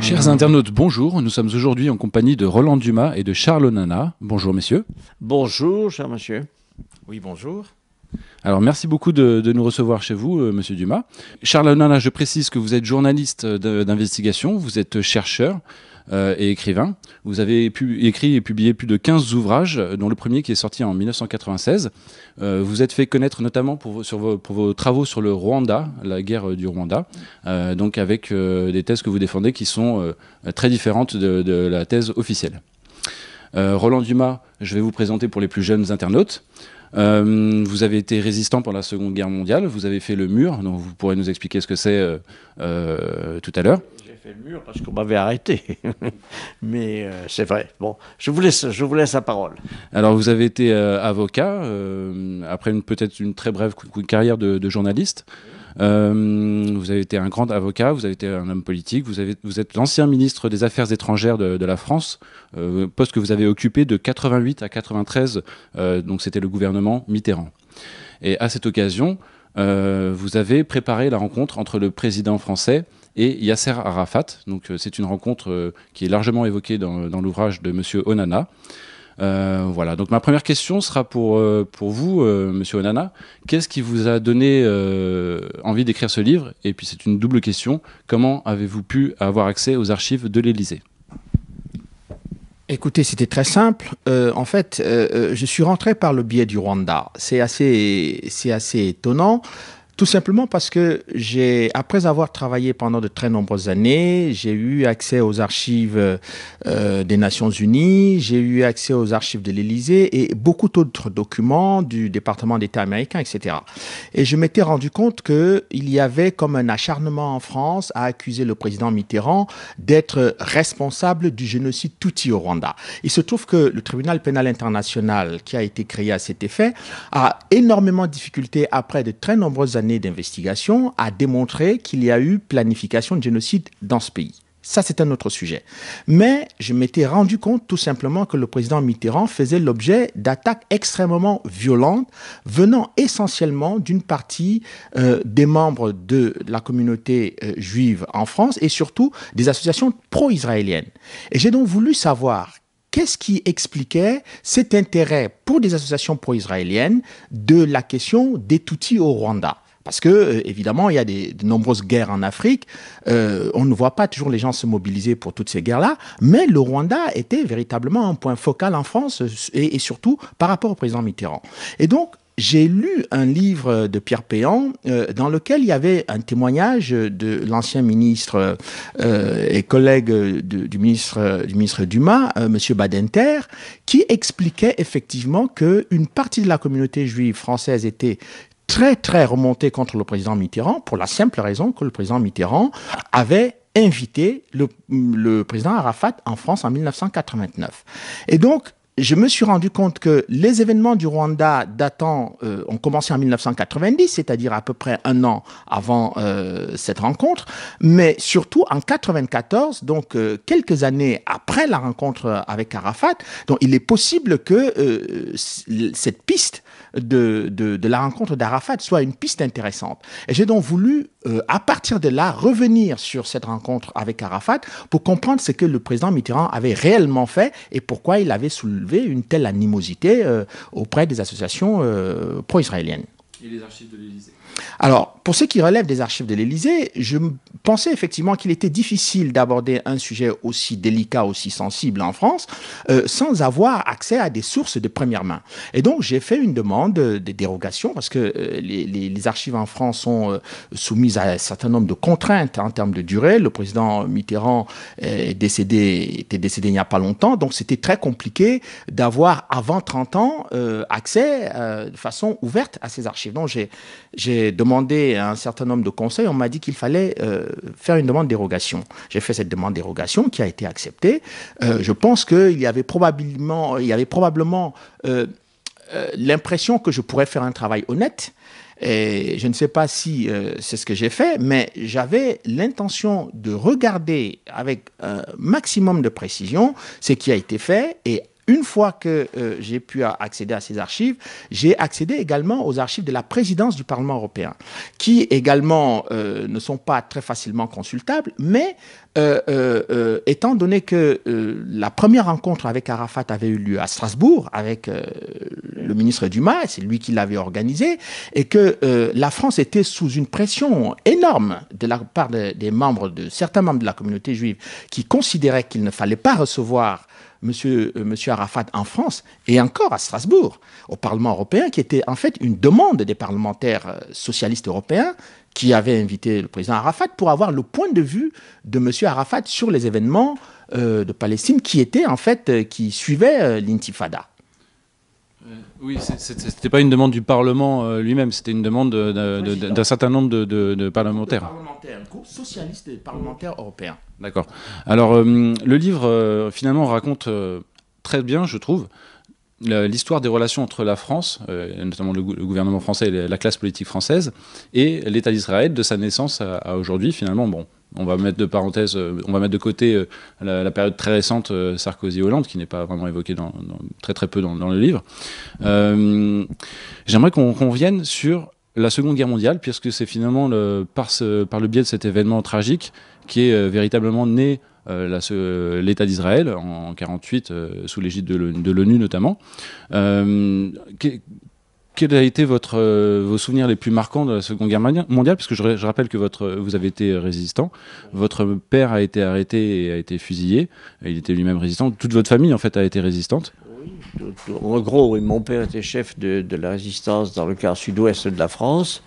Chers internautes, bonjour. Nous sommes aujourd'hui en compagnie de Roland Dumas et de Charles Onana. Bonjour messieurs. Bonjour, cher monsieur. Oui, bonjour. Alors merci beaucoup de nous recevoir chez vous, monsieur Dumas. Charles Onana, je précise que vous êtes journaliste d'investigation, vous êtes chercheur et écrivain. Vous avez écrit et publié plus de 15 ouvrages, dont le premier qui est sorti en 1996. Vous êtes fait connaître notamment pour vos travaux sur le Rwanda, la guerre du Rwanda, donc avec des thèses que vous défendez qui sont très différentes de la thèse officielle. Roland Dumas, je vais vous présenter pour les plus jeunes internautes. Vous avez été résistant pendant la Seconde Guerre mondiale, vous avez fait le mur, donc vous pourrez nous expliquer ce que c'est tout à l'heure. J'ai fait le mur parce qu'on m'avait arrêté, mais c'est vrai. Bon, je vous laisse la parole. Alors vous avez été avocat, après peut-être une très brève carrière de journaliste. Vous avez été un grand avocat, vous avez été un homme politique, vous êtes l'ancien ministre des Affaires étrangères de la France, poste que vous avez occupé de 88 à 93, donc c'était le gouvernement Mitterrand. Et à cette occasion, vous avez préparé la rencontre entre le président français et Yasser Arafat. Donc c'est une rencontre qui est largement évoquée dans l'ouvrage de monsieur Onana. Voilà, donc ma première question sera pour vous, monsieur Onana. Qu'est-ce qui vous a donné envie d'écrire ce livre? Et puis c'est une double question. Comment avez-vous pu avoir accès aux archives de l'Élysée? Écoutez, c'était très simple. En fait, je suis rentré par le biais du Rwanda. C'est assez étonnant. Tout simplement parce que après avoir travaillé pendant de très nombreuses années, j'ai eu accès aux archives des Nations Unies, j'ai eu accès aux archives de l'Élysée et beaucoup d'autres documents du département d'État américain, etc. Et je m'étais rendu compte qu'il y avait comme un acharnement en France à accuser le président Mitterrand d'être responsable du génocide Tutsi au Rwanda. Il se trouve que le tribunal pénal international qui a été créé à cet effet a énormément de difficultés après de très nombreuses années d'investigation à démontrer qu'il y a eu planification de génocide dans ce pays. Ça, c'est un autre sujet. Mais je m'étais rendu compte tout simplement que le président Mitterrand faisait l'objet d'attaques extrêmement violentes venant essentiellement d'une partie des membres de la communauté juive en France et surtout des associations pro-israéliennes. Et j'ai donc voulu savoir qu'est-ce qui expliquait cet intérêt pour des associations pro-israéliennes de la question des Tutsis au Rwanda? Parce que, évidemment, il y a de nombreuses guerres en Afrique. On ne voit pas toujours les gens se mobiliser pour toutes ces guerres-là. Mais le Rwanda était véritablement un point focal en France et surtout par rapport au président Mitterrand. Et donc, j'ai lu un livre de Pierre Péan dans lequel il y avait un témoignage de l'ancien ministre et collègue du ministre Dumas, M. Badinter, qui expliquait effectivement qu'une partie de la communauté juive française était très remonté contre le président Mitterrand pour la simple raison que le président Mitterrand avait invité le président Arafat en France en 1989. Et donc, je me suis rendu compte que les événements du Rwanda ont commencé en 1990, c'est-à-dire à peu près un an avant cette rencontre, mais surtout en 1994, donc quelques années après la rencontre avec Arafat. Donc il est possible que cette piste de la rencontre d'Arafat soit une piste intéressante. Et j'ai donc voulu, à partir de là, revenir sur cette rencontre avec Arafat pour comprendre ce que le président Mitterrand avait réellement fait et pourquoi il avait soulevé une telle animosité auprès des associations pro-israéliennes. Et les archives de l'Élysée? Alors, pour ce qui relève des archives de l'Élysée, je pensais effectivement qu'il était difficile d'aborder un sujet aussi délicat, aussi sensible en France, sans avoir accès à des sources de première main. Et donc, j'ai fait une demande de dérogation, parce que les archives en France sont soumises à un certain nombre de contraintes en termes de durée. Le président Mitterrand était décédé il n'y a pas longtemps, donc c'était très compliqué d'avoir, avant 30 ans, accès de façon ouverte à ces archives. Donc, j'ai demandé à un certain nombre de conseils, on m'a dit qu'il fallait faire une demande de dérogation. J'ai fait cette demande de dérogation qui a été acceptée. Je pense qu'il y avait probablement l'impression que je pourrais faire un travail honnête. Et je ne sais pas si c'est ce que j'ai fait, mais j'avais l'intention de regarder avec un maximum de précision ce qui a été fait et une fois que j'ai pu accéder à ces archives, j'ai accédé également aux archives de la présidence du Parlement européen, qui également ne sont pas très facilement consultables, mais étant donné que la première rencontre avec Arafat avait eu lieu à Strasbourg, avec le ministre Dumas, c'est lui qui l'avait organisé, et que la France était sous une pression énorme de la part certains membres de la communauté juive qui considéraient qu'il ne fallait pas recevoir Monsieur Arafat en France et encore à Strasbourg, au Parlement européen, qui était en fait une demande des parlementaires socialistes européens qui avaient invité le président Arafat pour avoir le point de vue de Monsieur Arafat sur les événements de Palestine qui suivaient l'intifada. Oui, c'était pas une demande du Parlement lui-même, c'était une demande d'un certain nombre de parlementaires. Un groupe socialiste des parlementaires européens. D'accord. Alors, le livre, finalement, raconte très bien, je trouve, l'histoire des relations entre la France, notamment le gouvernement français et la classe politique française, et l'État d'Israël, de sa naissance à aujourd'hui. Finalement, bon, on va mettre de parenthèse, on va mettre de côté la période très récente Sarkozy-Hollande, qui n'est pas vraiment évoquée très très peu dans le livre. J'aimerais qu'on revienne sur la Seconde Guerre mondiale, puisque c'est finalement par le biais de cet événement tragique qui est véritablement né l'État d'Israël en 1948, sous l'égide de l'ONU notamment. Quels ont été vos souvenirs les plus marquants de la Seconde Guerre mondiale? Parce que je rappelle que vous avez été résistant. Votre père a été arrêté et a été fusillé. Il était lui-même résistant. Toute votre famille, en fait, a été résistante. Oui, en gros, oui, mon père était chef de la résistance dans le quart sud-ouest de la France.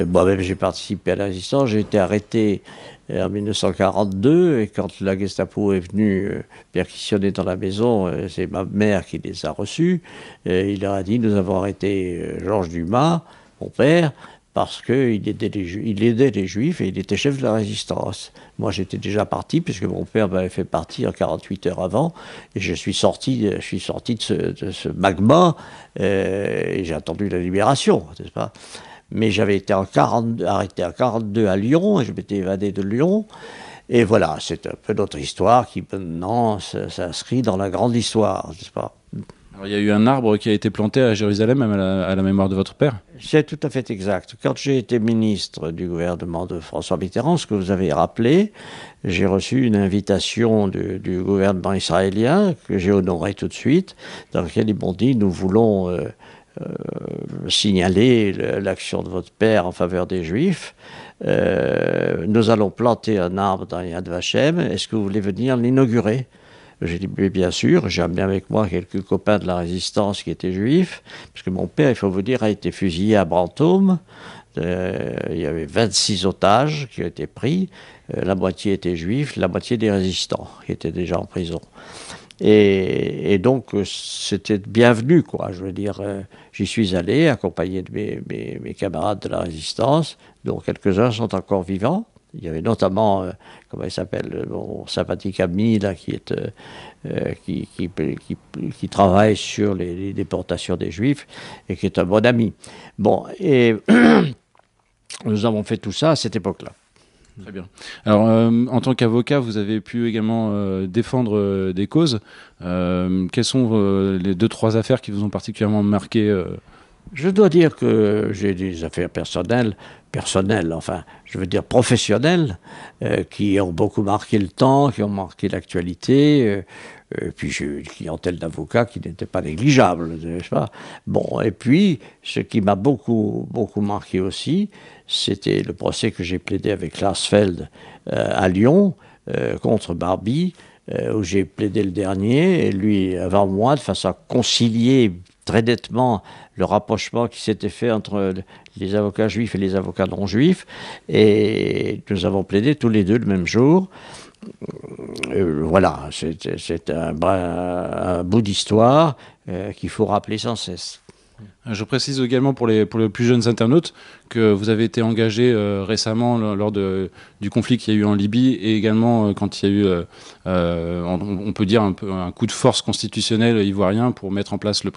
Moi-même, j'ai participé à la résistance. J'ai été arrêté en 1942, et quand la Gestapo est venue perquisitionner dans la maison, c'est ma mère qui les a reçus. Il leur a dit: nous avons arrêté Georges Dumas, mon père, parce qu'il aidait les Juifs et il était chef de la résistance. Moi, j'étais déjà parti, puisque mon père m'avait fait partir 48 heures avant, et je suis sorti de ce magma, et j'ai attendu la libération, n'est-ce pas? Mais j'avais été arrêté en 1942 à Lyon, et je m'étais évadé de Lyon. Et voilà, c'est un peu notre histoire qui maintenant s'inscrit dans la grande histoire, n'est-ce pas? Alors, il y a eu un arbre qui a été planté à Jérusalem, même à la mémoire de votre père. C'est tout à fait exact. Quand j'ai été ministre du gouvernement de François Mitterrand, ce que vous avez rappelé, j'ai reçu une invitation du gouvernement israélien, que j'ai honorée tout de suite, dans laquelle ils m'ont dit: nous voulons signaler l'action de votre père en faveur des Juifs. Nous allons planter un arbre dans Yad Vashem. Est-ce que vous voulez venir l'inaugurer? J'ai dit: mais bien sûr. J'ai amené avec moi quelques copains de la résistance qui étaient juifs, parce que mon père, il faut vous dire, a été fusillé à Brantôme. Il y avait 26 otages qui ont été pris. La moitié étaient juifs, la moitié des résistants qui étaient déjà en prison. Et donc, c'était bienvenu, quoi. Je veux dire, j'y suis allé, accompagné de mes camarades de la résistance, dont quelques-uns sont encore vivants. Il y avait notamment, comment il s'appelle, mon sympathique ami, là, qui travaille sur les déportations des Juifs, et qui est un bon ami. Bon, et nous avons fait tout ça à cette époque-là. Très bien. Alors, en tant qu'avocat, vous avez pu également défendre des causes. Quelles sont les 2-3 affaires qui vous ont particulièrement marqué Je dois dire que j'ai des affaires personnelles, enfin, je veux dire professionnelles, qui ont beaucoup marqué le temps, qui ont marqué l'actualité. Puis j'ai eu une clientèle d'avocats qui n'était pas négligeable, n'est-ce pas? Bon, et puis, ce qui m'a beaucoup marqué aussi, c'était le procès que j'ai plaidé avec Glasfeld à Lyon, contre Barbie, où j'ai plaidé le dernier, et lui avant moi, de façon à concilier très nettement le rapprochement qui s'était fait entre les avocats juifs et les avocats non juifs, et nous avons plaidé tous les deux le même jour. Voilà, c'est un bout d'histoire qu'il faut rappeler sans cesse. Je précise également pour les plus jeunes internautes que vous avez été engagé récemment lors du conflit qu'il y a eu en Libye et également quand il y a eu, on peut dire, un coup de force constitutionnel ivoirien pour mettre en place le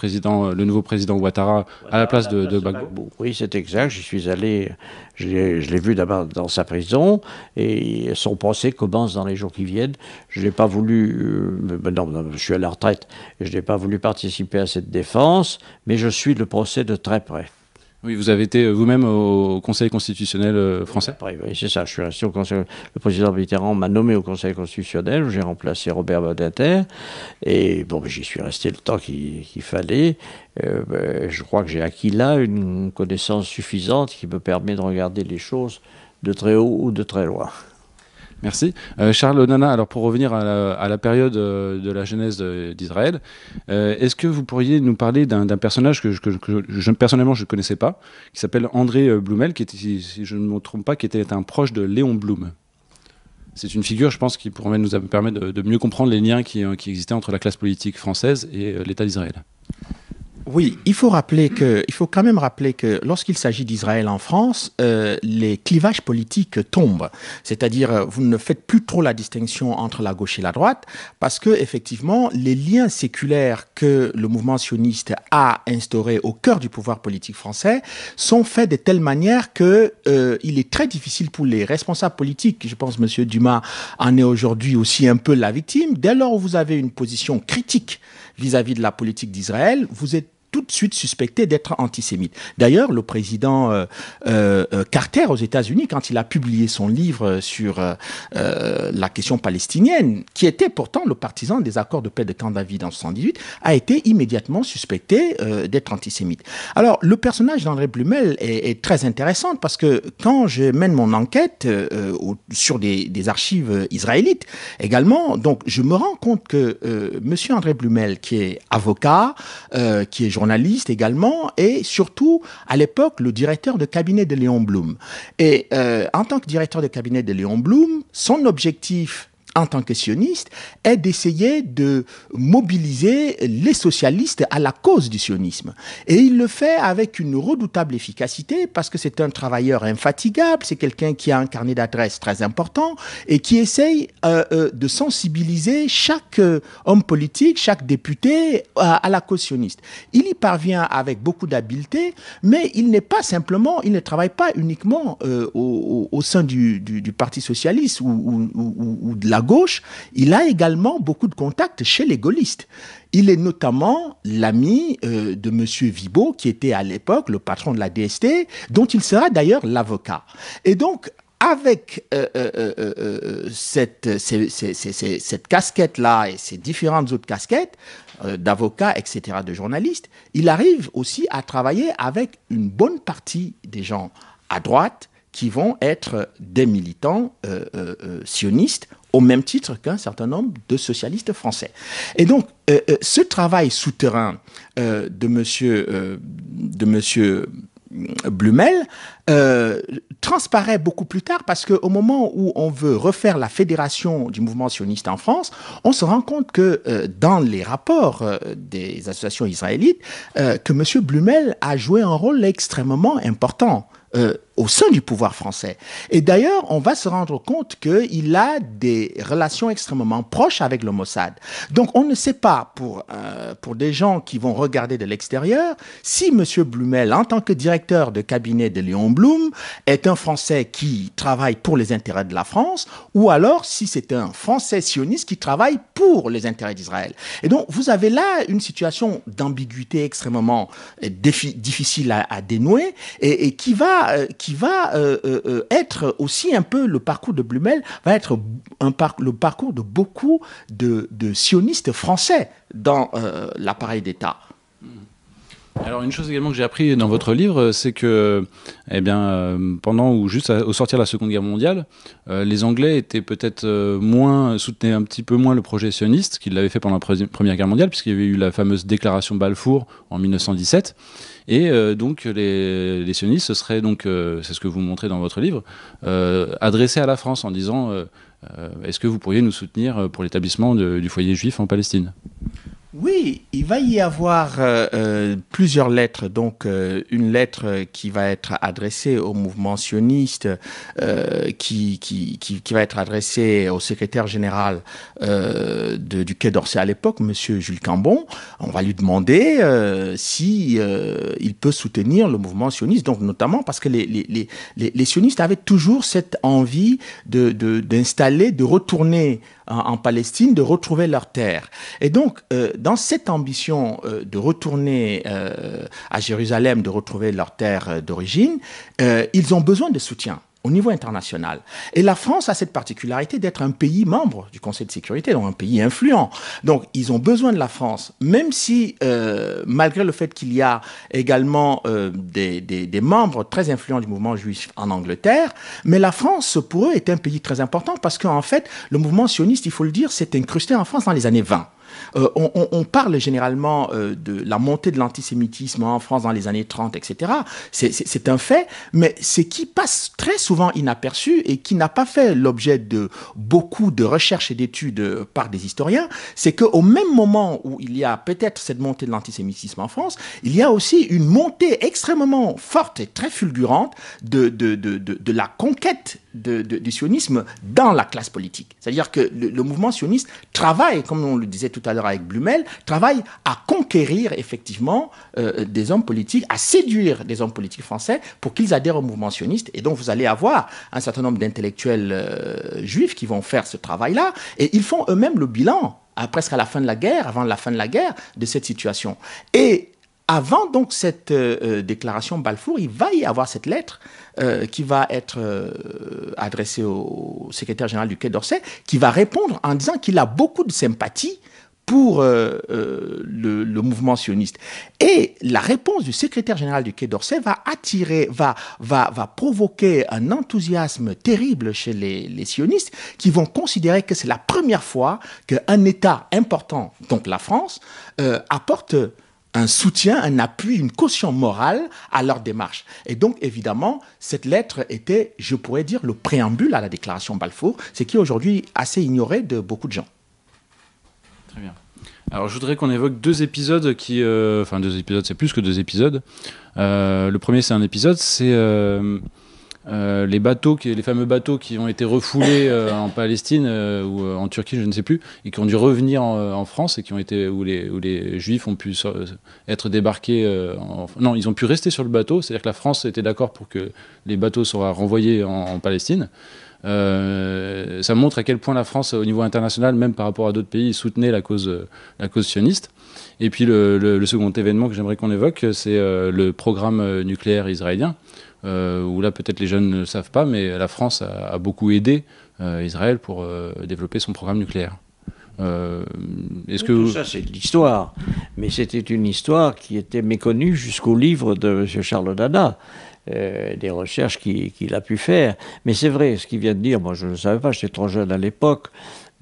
nouveau président Ouattara à la place de Gbagbo. Oui, c'est exact. J'y suis allé, je l'ai vu d'abord dans sa prison et son procès commence dans les jours qui viennent. Je n'ai pas voulu, non, je suis à la retraite, je n'ai pas voulu participer à cette défense, mais je suis le procès de très près. Oui, vous avez été vous-même au Conseil constitutionnel français. Après, oui, c'est ça. Je suis resté au Conseil. Le président Mitterrand m'a nommé au Conseil constitutionnel où j'ai remplacé Robert Badinter. Et bon, j'y suis resté le temps qu'il fallait. Je crois que j'ai acquis là une connaissance suffisante qui me permet de regarder les choses de très haut ou de très loin. Merci. Charles Onana, alors pour revenir à la période de la genèse d'Israël, est-ce que vous pourriez nous parler d'un personnage que personnellement je ne connaissais pas, qui s'appelle André Blumel, qui était, si je ne me trompe pas, qui était un proche de Léon Blum. C'est une figure, je pense, qui pourrait nous permettre de mieux comprendre les liens qui existaient entre la classe politique française et l'État d'Israël. Oui, il faut quand même rappeler que lorsqu'il s'agit d'Israël en France, les clivages politiques tombent. C'est-à-dire, vous ne faites plus trop la distinction entre la gauche et la droite, parce que effectivement, les liens séculaires que le mouvement sioniste a instaurés au cœur du pouvoir politique français sont faits de telle manière que il est très difficile pour les responsables politiques. Je pense M. Dumas en est aujourd'hui aussi un peu la victime. Dès lors où vous avez une position critique vis-à-vis de la politique d'Israël, vous êtes tout de suite suspecté d'être antisémite. D'ailleurs, le président Carter aux États-Unis, quand il a publié son livre sur la question palestinienne, qui était pourtant le partisan des accords de paix de Camp David en 1978, a été immédiatement suspecté d'être antisémite. Alors, le personnage d'André Blumel est très intéressant parce que quand je mène mon enquête sur des archives israélites également, donc je me rends compte que monsieur André Blumel, qui est avocat, qui est journaliste également, et surtout, à l'époque, le directeur de cabinet de Léon Blum. Et en tant que directeur de cabinet de Léon Blum, son objectif en tant que sioniste, est d'essayer de mobiliser les socialistes à la cause du sionisme. Et il le fait avec une redoutable efficacité parce que c'est un travailleur infatigable, c'est quelqu'un qui a un carnet d'adresses très important et qui essaye de sensibiliser chaque homme politique, chaque député à la cause sioniste. Il y parvient avec beaucoup d'habileté, mais il n'est pas simplement, il ne travaille pas uniquement au sein du Parti socialiste ou de la gauche, il a également beaucoup de contacts chez les gaullistes. Il est notamment l'ami de M. Vibo, qui était à l'époque le patron de la DST, dont il sera d'ailleurs l'avocat. Et donc, avec cette casquette-là et ces différentes autres casquettes, d'avocats, etc., de journalistes, il arrive aussi à travailler avec une bonne partie des gens à droite qui vont être des militants sionistes au même titre qu'un certain nombre de socialistes français. Et donc, ce travail souterrain de monsieur Blumel transparaît beaucoup plus tard parce qu'au moment où on veut refaire la fédération du mouvement sioniste en France, on se rend compte que dans les rapports des associations israélites, que M. Blumel a joué un rôle extrêmement important au sein du pouvoir français. Et d'ailleurs, on va se rendre compte qu'il a des relations extrêmement proches avec le Mossad. Donc, on ne sait pas, pour des gens qui vont regarder de l'extérieur, si M. Blumel, en tant que directeur de cabinet de Léon Blum, est un Français qui travaille pour les intérêts de la France, ou alors si c'est un Français sioniste qui travaille pour les intérêts d'Israël. Et donc, vous avez là une situation d'ambiguïté extrêmement difficile à dénouer et qui va être aussi un peu, le parcours de Blumel va être le parcours de beaucoup de sionistes français dans l'appareil d'État. Alors une chose également que j'ai appris dans votre livre, c'est que pendant ou juste au sortir de la Seconde Guerre mondiale, les Anglais étaient peut-être soutenaient un petit peu moins le projet sioniste qu'ils l'avaient fait pendant la Première Guerre mondiale, puisqu'il y avait eu la fameuse déclaration Balfour en 1917. Et donc les sionistes, ce serait donc, c'est ce que vous montrez dans votre livre, adressés à la France en disant est-ce que vous pourriez nous soutenir pour l'établissement du foyer juif en Palestine ? Oui, il va y avoir plusieurs lettres. Donc, une lettre qui va être adressée au mouvement sioniste, qui va être adressée au secrétaire général du Quai d'Orsay à l'époque, Monsieur Jules Cambon. On va lui demander si il peut soutenir le mouvement sioniste. Donc, notamment parce que les sionistes avaient toujours cette envie d'installer, de retourner en Palestine, de retrouver leur terre. Et donc, dans cette ambition de retourner à Jérusalem, de retrouver leur terre d'origine, ils ont besoin de soutien au niveau international. Et la France a cette particularité d'être un pays membre du Conseil de sécurité, donc un pays influent. Donc, ils ont besoin de la France, même si, malgré le fait qu'il y a également des membres très influents du mouvement juif en Angleterre, mais la France, pour eux, est un pays très important parce qu'en fait, le mouvement sioniste, il faut le dire, s'est incrusté en France dans les années 20. On parle généralement de la montée de l'antisémitisme en France dans les années 30, etc. C'est un fait, mais ce qui passe très souvent inaperçu et qui n'a pas fait l'objet de beaucoup de recherches et d'études par des historiens, c'est qu'au même moment où il y a peut-être cette montée de l'antisémitisme en France, il y a aussi une montée extrêmement forte et très fulgurante de la conquête du sionisme dans la classe politique. C'est-à-dire que le mouvement sioniste travaille, comme on le disait tout à l'heure avec Blumel, travaille à conquérir effectivement des hommes politiques, à séduire des hommes politiques français pour qu'ils adhèrent au mouvement sioniste. Et donc vous allez avoir un certain nombre d'intellectuels juifs qui vont faire ce travail-là, et ils font eux-mêmes le bilan, presque à la fin de la guerre, avant la fin de la guerre, de cette situation. Et avant donc cette déclaration Balfour, il va y avoir cette lettre qui va être adressée au secrétaire général du Quai d'Orsay, qui va répondre en disant qu'il a beaucoup de sympathie pour le mouvement sioniste. Et la réponse du secrétaire général du Quai d'Orsay va attirer, va provoquer un enthousiasme terrible chez les sionistes qui vont considérer que c'est la première fois qu'un État important, donc la France, apporte un soutien, un appui, une caution morale à leur démarche. Et donc, évidemment, cette lettre était, je pourrais dire, le préambule à la déclaration Balfour, ce qui est aujourd'hui assez ignoré de beaucoup de gens. Très bien. Alors, je voudrais qu'on évoque deux épisodes qui... Enfin, deux épisodes, c'est plus que deux épisodes. Le premier, c'est un épisode, c'est... les fameux bateaux qui ont été refoulés en Palestine ou en Turquie, je ne sais plus, et qui ont dû revenir en France et qui ont été où les Juifs ont pu être débarqués. Non, ils ont pu rester sur le bateau. C'est-à-dire que la France était d'accord pour que les bateaux soient renvoyés en Palestine. Ça montre à quel point la France, au niveau international, même par rapport à d'autres pays, soutenait la cause sioniste. Et puis le second événement que j'aimerais qu'on évoque, c'est le programme nucléaire israélien. Où là peut-être les jeunes ne savent pas, mais la France a beaucoup aidé Israël pour développer son programme nucléaire. Tout ça, c'est de l'histoire. Mais c'était une histoire qui était méconnue jusqu'au livre de M. Charles Dana, des recherches qu'il a pu faire. Mais c'est vrai, ce qu'il vient de dire, moi je ne savais pas, j'étais trop jeune à l'époque.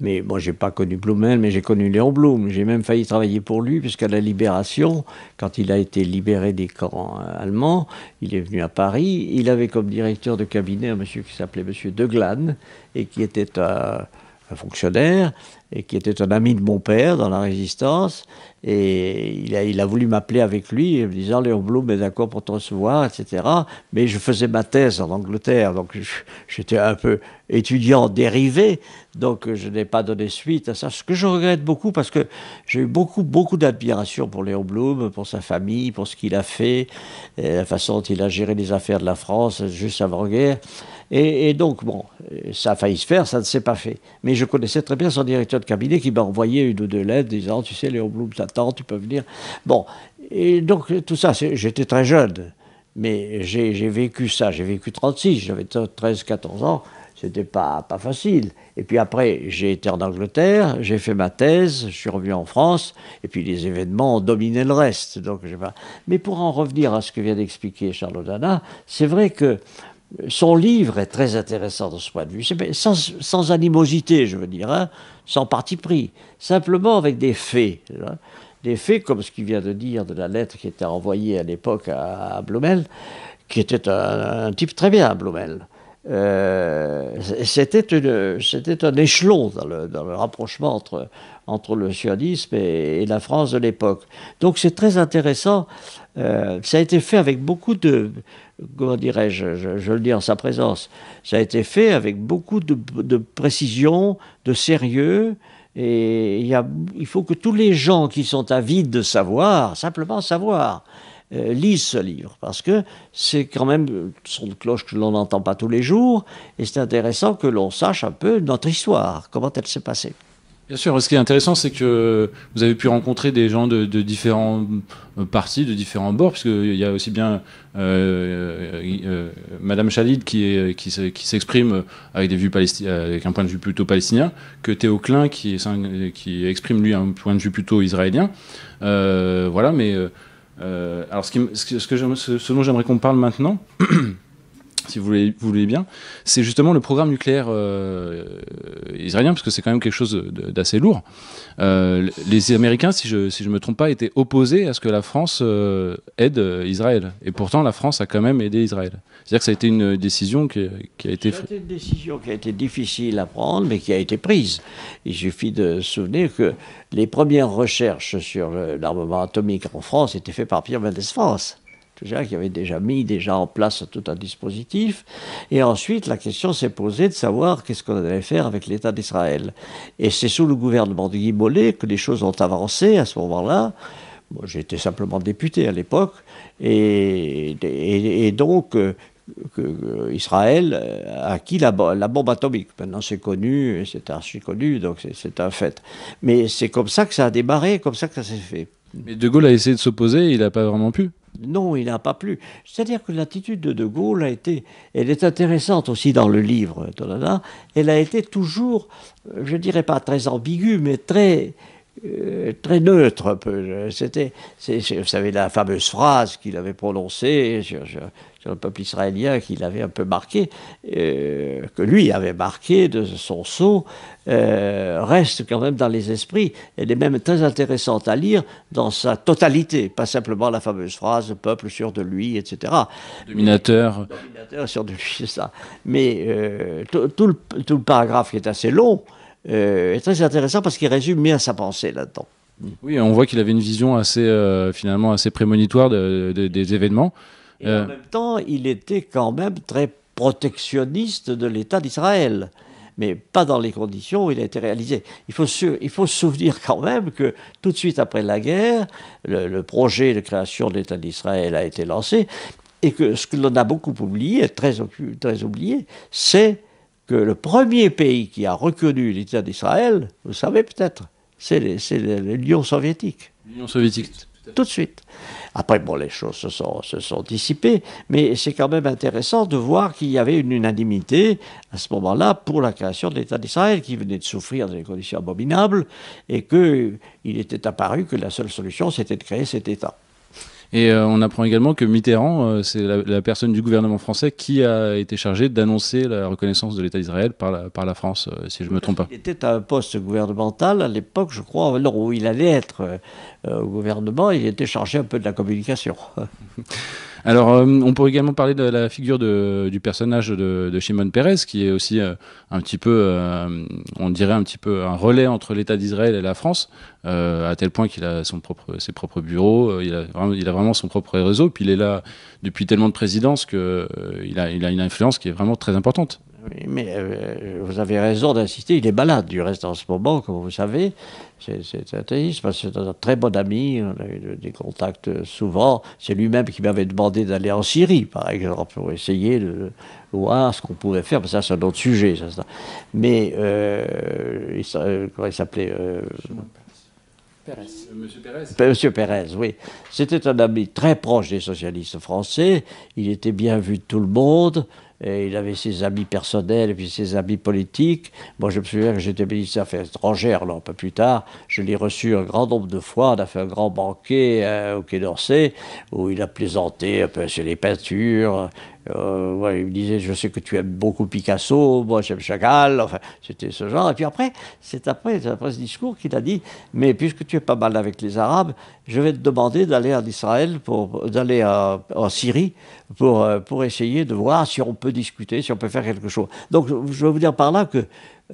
Mais moi, j'ai pas connu Blumel, mais j'ai connu Léon Blum. J'ai même failli travailler pour lui, puisqu'à la Libération, quand il a été libéré des camps allemands, il est venu à Paris. Il avait comme directeur de cabinet un monsieur qui s'appelait monsieur De Glane, et qui était un fonctionnaire, et qui était un ami de mon père dans la Résistance. Et il a voulu m'appeler avec lui, en me disant « Léon Blum est d'accord pour te recevoir, etc. » Mais je faisais ma thèse en Angleterre, donc j'étais un peu étudiant dérivé, donc je n'ai pas donné suite à ça. Ce que je regrette beaucoup, parce que j'ai eu beaucoup d'admiration pour Léon Blum, pour sa famille, pour ce qu'il a fait, la façon dont il a géré les affaires de la France juste avant-guerre. Et donc, bon, ça a failli se faire, ça ne s'est pas fait. Mais je connaissais très bien son directeur de cabinet qui m'a envoyé une ou deux lettres disant « Tu sais, Léon Blum t'attend, tu peux venir. » Bon, et donc tout ça, j'étais très jeune, mais j'ai vécu ça, j'ai vécu 36, j'avais 13-14 ans, c'était pas facile. Et puis après, j'ai été en Angleterre, j'ai fait ma thèse, je suis revenu en France, et puis les événements ont dominé le reste. Donc, mais pour en revenir à ce que vient d'expliquer Charles Dana, c'est vrai que son livre est très intéressant de ce point de vue, sans animosité, je veux dire, hein, sans parti pris, simplement avec des faits. Hein, des faits comme ce qu'il vient de dire de la lettre qui était envoyée à l'époque à Blumel, qui était un type très bien, Blumel. c'était un échelon dans le rapprochement entre le sionisme et la France de l'époque. Donc c'est très intéressant. Ça a été fait avec beaucoup de, comment dirais-je, je le dis en sa présence, ça a été fait avec beaucoup de précision, de sérieux. Et il faut que tous les gens qui sont avides de savoir, simplement savoir, lisent ce livre, parce que c'est quand même son cloche que l'on n'entend pas tous les jours, et c'est intéressant que l'on sache un peu notre histoire, comment elle s'est passée. Bien sûr, ce qui est intéressant, c'est que vous avez pu rencontrer des gens de différents partis, de différents bords, puisqu'il y a aussi bien Madame Chalid qui s'exprime avec des vues avec un point de vue plutôt palestinien, que Théo Klein qui exprime lui un point de vue plutôt israélien. Voilà, mais alors ce dont j'aimerais qu'on parle maintenant. Si vous voulez bien, c'est justement le programme nucléaire israélien, parce que c'est quand même quelque chose d'assez lourd. Les Américains, si je me trompe pas, étaient opposés à ce que la France aide Israël. Et pourtant, la France a quand même aidé Israël. C'est-à-dire que ça a été une décision qui a été... Ça a été une décision qui a été difficile à prendre, mais qui a été prise. Il suffit de se souvenir que les premières recherches sur l'armement atomique en France étaient faites par Pierre Mendès France, qui avait déjà mis en place tout un dispositif. Et ensuite, la question s'est posée de savoir qu'est-ce qu'on allait faire avec l'État d'Israël. Et c'est sous le gouvernement de Guy Mollet que les choses ont avancé à ce moment-là. Moi, j'étais simplement député à l'époque. Et donc, Israël a acquis la bombe atomique. Maintenant, c'est connu, c'est archi connu, donc c'est un fait. Mais c'est comme ça que ça a démarré, comme ça que ça s'est fait. Mais De Gaulle a essayé de s'opposer, il n'a pas vraiment pu. Non, il n'a pas plu. C'est-à-dire que l'attitude de Gaulle elle est intéressante aussi dans le livre. Elle a été toujours, je dirais pas très ambiguë, mais très neutre un peu. Vous savez, la fameuse phrase qu'il avait prononcée sur le peuple israélien, qu'il avait un peu marqué, que lui avait marqué de son sceau, reste quand même dans les esprits. Elle est même très intéressante à lire dans sa totalité, pas simplement la fameuse phrase « peuple sûr de lui », etc. Dominateur. Dominateur sûr de lui, c'est ça. Mais tout le paragraphe qui est assez long est très intéressant parce qu'il résume bien sa pensée là-dedans. Oui, on voit qu'il avait une vision finalement assez prémonitoire des événements. Et en même temps, il était quand même très protectionniste de l'État d'Israël, mais pas dans les conditions où il a été réalisé. Il faut se souvenir quand même que tout de suite après la guerre, le projet de création de l'État d'Israël a été lancé, et que ce que l'on a beaucoup oublié, très oublié, c'est que le premier pays qui a reconnu l'État d'Israël, vous savez peut-être, c'est l'Union soviétique. L'Union soviétique. Tout de suite. Après, bon, les choses se sont dissipées, mais c'est quand même intéressant de voir qu'il y avait une unanimité à ce moment-là pour la création de l'État d'Israël, qui venait de souffrir dans des conditions abominables, et qu'il était apparu que la seule solution, c'était de créer cet État. Et on apprend également que Mitterrand, c'est la personne du gouvernement français qui a été chargée d'annoncer la reconnaissance de l'État d'Israël par la France, si je ne me trompe pas. Il était à un poste gouvernemental à l'époque, je crois, où il allait être au gouvernement, il était chargé un peu de la communication. Alors, on pourrait également parler de la figure du personnage de Shimon Peres, qui est aussi un petit peu, on dirait un petit peu un relais entre l'État d'Israël et la France, à tel point qu'il a ses propres bureaux, il a vraiment son propre réseau, puis il est là depuis tellement de présidences qu'il a une influence qui est vraiment très importante. Oui, mais vous avez raison d'insister, il est malade du reste en ce moment, comme vous savez. C'est athéiste, parce que c'est un très bon ami, on a eu des contacts souvent. C'est lui-même qui m'avait demandé d'aller en Syrie, par exemple, pour essayer de voir ce qu'on pouvait faire, parce que ça c'est un autre sujet. Ça. Mais, comment il s'appelait Monsieur Pérez. Monsieur Pérez, oui. C'était un ami très proche des socialistes français. Il était bien vu de tout le monde. Et il avait ses amis personnels et puis ses amis politiques. Moi, je me souviens que j'étais ministre des Affaires étrangères, là, un peu plus tard. Je l'ai reçu un grand nombre de fois. On a fait un grand banquet au Quai d'Orsay où il a plaisanté un peu sur les peintures. Ouais, il me disait, je sais que tu aimes beaucoup Picasso, moi j'aime Chagall, enfin, c'était ce genre. Et puis après, c'est après ce discours qu'il a dit, mais puisque tu es pas mal avec les Arabes, je vais te demander d'aller en Israël, d'aller en Syrie, pour essayer de voir si on peut discuter, si on peut faire quelque chose. Donc je veux vous dire par là que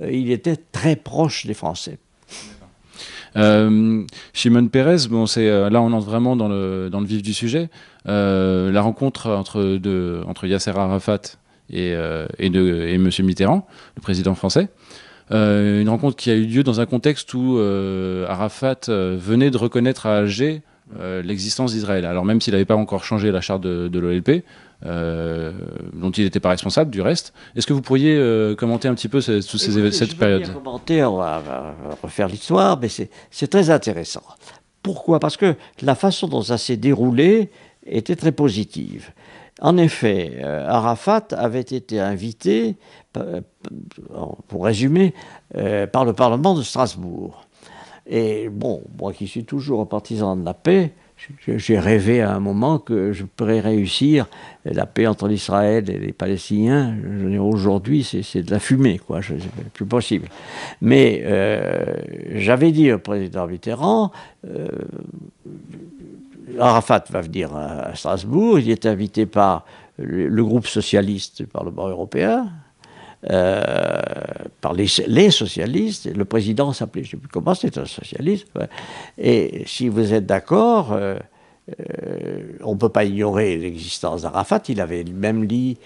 il était très proche des Français. Shimon Peres, bon, là on entre vraiment dans le vif du sujet. La rencontre entre Yasser Arafat et M. Mitterrand, le président français. Une rencontre qui a eu lieu dans un contexte où Arafat venait de reconnaître à Alger l'existence d'Israël. Alors même s'il n'avait pas encore changé la charte de l'OLP, dont il n'était pas responsable du reste. Est-ce que vous pourriez commenter un petit peu cette période? Je vais commenter, on va refaire l'histoire, mais c'est très intéressant. Pourquoi? Parce que la façon dont ça s'est déroulé était très positive. En effet, Arafat avait été invité, pour résumer, par le Parlement de Strasbourg. Et bon, moi qui suis toujours un partisan de la paix, j'ai rêvé à un moment que je pourrais réussir la paix entre l'Israël et les Palestiniens. Aujourd'hui, c'est de la fumée, quoi. C'est plus possible. Mais j'avais dit au président Mitterrand, Arafat va venir à Strasbourg. Il est invité par le groupe socialiste du Parlement européen. Par les socialistes, le président s'appelait, je ne sais plus comment, c'était un socialiste, ouais. Et si vous êtes d'accord, on ne peut pas ignorer l'existence d'Arafat. Il avait même dit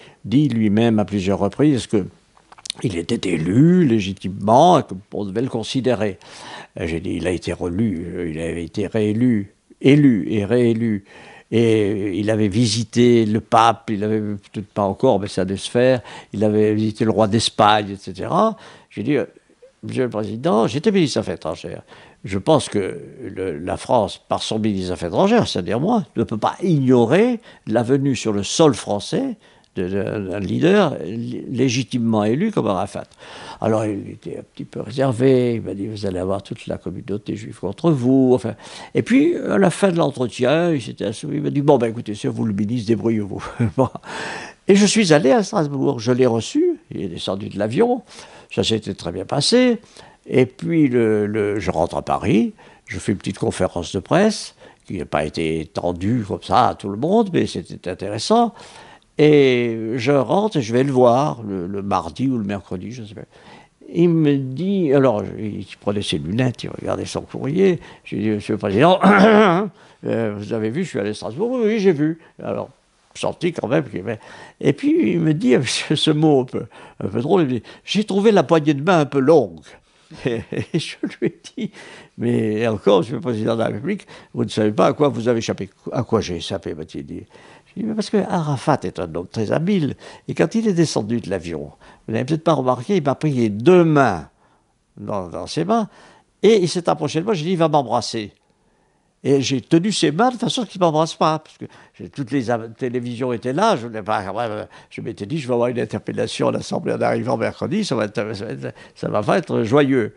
lui-même à plusieurs reprises qu'il était élu légitimement et qu'on devait le considérer. J'ai dit, il a été relu, il avait été réélu, élu et réélu. Et il avait visité le pape, il avait peut-être pas encore, mais ça allait se faire, il avait visité le roi d'Espagne, etc. J'ai dit, Monsieur le Président, j'étais ministre des Affaires étrangères. Je pense que la France, par son ministre des Affaires étrangères, c'est-à-dire moi, ne peut pas ignorer la venue sur le sol français d'un leader légitimement élu comme Arafat. Alors il était un petit peu réservé, il m'a dit, vous allez avoir toute la communauté juive contre vous. Enfin, et puis à la fin de l'entretien, il s'était assouvi, il m'a dit, bon ben écoutez, c'est vous le ministre, débrouillez-vous. Bon. Et je suis allé à Strasbourg, je l'ai reçu, il est descendu de l'avion, ça s'était très bien passé, et puis je rentre à Paris, je fais une petite conférence de presse, qui n'a pas été tendue comme ça à tout le monde, mais c'était intéressant. Et je rentre et je vais le voir le mardi ou le mercredi, je ne sais pas. Il me dit, alors il prenait ses lunettes, il regardait son courrier. J'ai dit, Monsieur le Président, vous avez vu, je suis allé à Strasbourg? Oui, j'ai vu. Alors, senti quand même. Et puis il me dit, avec ce mot un peu drôle, il me dit, j'ai trouvé la poignée de main un peu longue. Et je lui ai dit, mais encore, Monsieur le Président de la République, vous ne savez pas à quoi vous avez échappé. À quoi j'ai échappé, m'a-t-il dit. Parce que Arafat est un homme très habile, et quand il est descendu de l'avion, vous n'avez peut-être pas remarqué, il m'a pris les deux mains dans ses mains, et il s'est approché de moi, j'ai dit, il va m'embrasser. Et j'ai tenu ses mains de façon qu'il ne m'embrasse pas, parce que toutes les télévisions étaient là, je m'étais dit, je vais avoir une interpellation à l'Assemblée en arrivant mercredi, ça va pas être joyeux.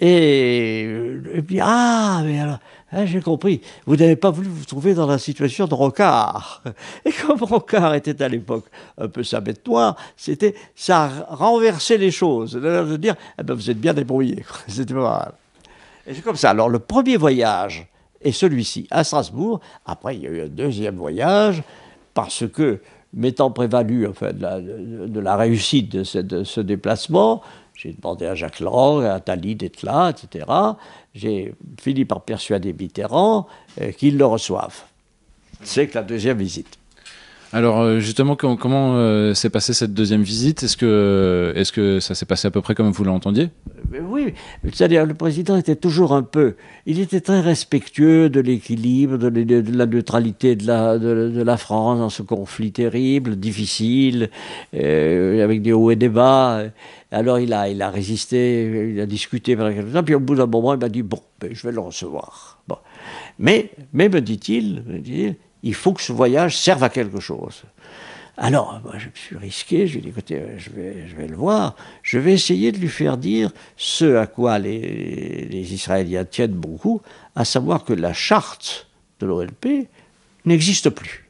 Et puis, mais alors, j'ai compris, vous n'avez pas voulu vous trouver dans la situation de Rocard. Et comme Rocard était à l'époque un peu sa bête noire, ça renversait les choses. De dire, vous êtes bien débrouillés. C'était pas mal. Et c'est comme ça. Alors, le premier voyage est celui-ci, à Strasbourg. Après, il y a eu un deuxième voyage, parce que, m'étant prévalu de la réussite de ce déplacement, j'ai demandé à Jacques Lang, à Attali d'être là, etc. J'ai fini par persuader Mitterrand qu'il le reçoive. C'est que la deuxième visite. Alors justement, comment s'est passée cette deuxième visite? Est-ce que ça s'est passé à peu près comme vous l'entendiez? Oui, c'est-à-dire le président était toujours il était très respectueux de l'équilibre, de la neutralité de la France dans ce conflit terrible, difficile, avec des hauts et des bas. Alors il a résisté, il a discuté pendant quelque temps, puis au bout d'un moment il m'a dit, bon, je vais le recevoir. Bon. Mais me dit-il, il faut que ce voyage serve à quelque chose. Alors, moi, je me suis risqué, je lui ai dit, écoutez, je vais le voir, je vais essayer de lui faire dire ce à quoi les Israéliens tiennent beaucoup, à savoir que la charte de l'OLP n'existe plus.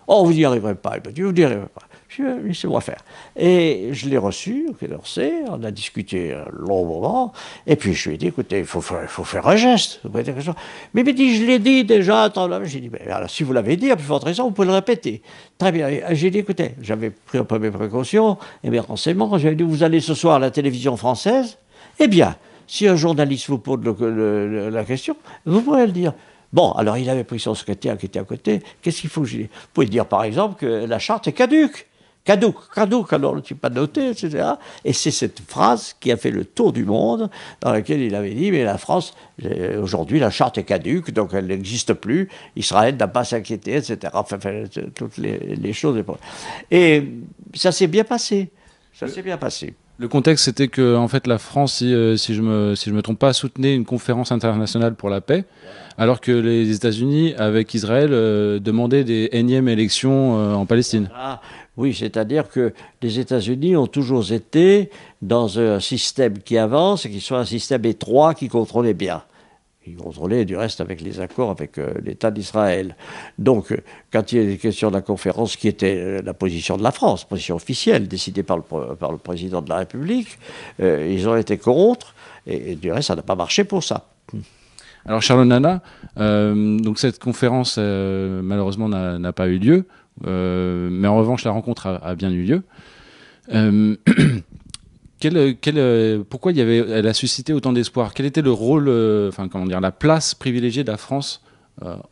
Oh, vous n'y arriverez pas. Il m'a dit, vous n'y arriverez pas. Laissez-moi faire. Et je l'ai reçu au Quai d'Orsay, on a discuté un long moment, et puis je lui ai dit, écoutez, il faut faire un geste. Mais il m'a dit, je l'ai dit déjà, attends là. J'ai dit, mais alors, si vous l'avez dit, à plus forte raison, vous pouvez le répéter. Très bien. J'ai dit, écoutez, j'avais pris un peu mes précautions et mes renseignements. J'avais dit, vous allez ce soir à la télévision française, eh bien, si un journaliste vous pose la question, vous pourrez le dire. Bon, alors il avait pris son secrétaire qui était à côté. Qu'est-ce qu'il faut que je dise? Vous pouvez dire par exemple que la charte est caduque. Caduque, alors ne suis pas noté, etc. Et c'est cette phrase qui a fait le tour du monde, dans laquelle il avait dit, mais la France, aujourd'hui, la charte est caduque, donc elle n'existe plus, Israël n'a pas à s'inquiéter, etc. Enfin, toutes les choses. Et ça s'est bien passé. Ça s'est bien passé. Le contexte, c'était que en fait, la France, si je me trompe pas, soutenait une conférence internationale pour la paix, alors que les États-Unis, avec Israël, demandaient des énièmes élections en Palestine. Ah, oui, c'est-à-dire que les États-Unis ont toujours été dans un système qui avance et qui soit un système étroit qui contrôlait bien. Ils contrôlaient du reste avec les accords avec l'État d'Israël. Donc, quand il y a des questions de la conférence qui était la position de la France, position officielle, décidée par le président de la République, ils ont été contre, et du reste, ça n'a pas marché pour ça. Alors, Charles Nana, donc cette conférence, malheureusement, n'a pas eu lieu, mais en revanche, la rencontre a bien eu lieu. Pourquoi elle a suscité autant d'espoir? Quel était le rôle, la place privilégiée de la France